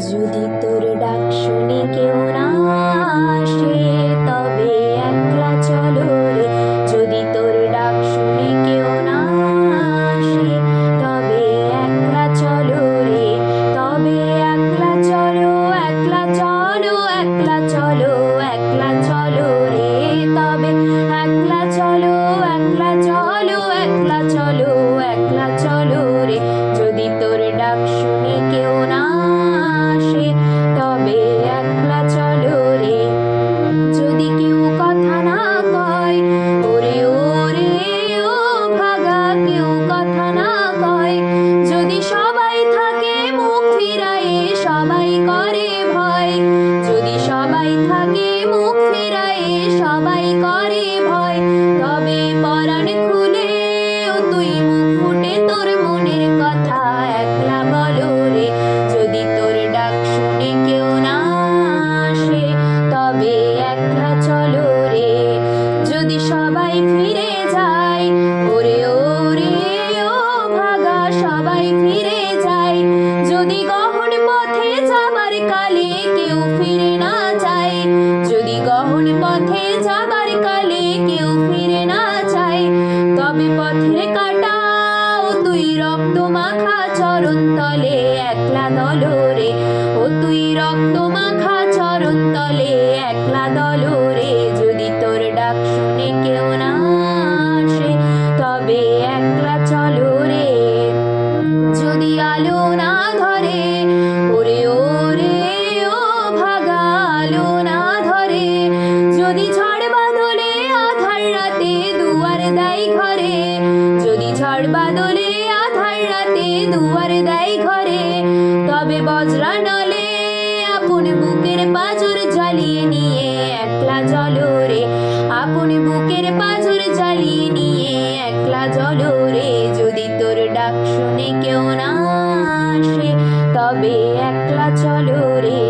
যদি তোর ডাক শুনে কেউ না আসে তবে একলা চলো রে। যদি তোর ডাক শুনে কেউ না আসে তবে একলা চলো রে। তবে একলা চলো, একলা চলো, একলা চলো, একলা চলো রে। তবে একলা চলো, একলা চলো, একলা চলো, একলা চলো রে। যদি তোর ডাক শুনে কেউ না আসে তবে একলা চলো রে। যদি কেউ কথা না কয় ওরে ওরে ও ভাগা, কেউ কথা না কয়, যদি সবাই থাকে মুখ ফিরায়ে সবাই করে ভয়। যদি সবাই থাকে মুখ ফিরায়ে সবাই করে ভয়, তবে পরাণ খুলে ও তুই মুখ ফুটে তোর মনের কথা একলা বলো রে। যদি তোর ডাক শুনে কেউ না আসে তবে একলা চলো রে। যদি সবাই ফিরে যায় ওরে ওরে ও ভাগা, সবাই ফিরে যায়, যদি গহন পথে যাবার কালে কেউ ফিরে না যায়। যদি গহন পথে যাবার কালে কেউ ফিরে না যায়, তবে পথের কাটা ও তুই রক্ত মাখা চরণ তলে একলা দলো রে। ও তুই রক্ত মাখা চরণ তলে একলা দলো রে। যদি তোর ডাক শুনে কেউ না আসে তবে একলা চলো রে। যদি আলো না ধরে ওরে ওরে ও ভাগা, আলো না ধরে, যদি ঝড় বাদলে আধার রাতে দুয়ার দেয় ঘরে, যদি ঝড় বাদলে আধার রাতে দুয়ার দেয় ঘরে, তবে বজ্রা নলে আপন বুকের পাঁজর জ্বালিয়ে নিয়ে একলা জ্বলো রে। আপন বুকের পাঁজর জ্বালিয়ে নিয়ে একলা জ্বলো রে। যদি তোর ডাক শুনে কেউ না আসে তবে একলা চলো রে।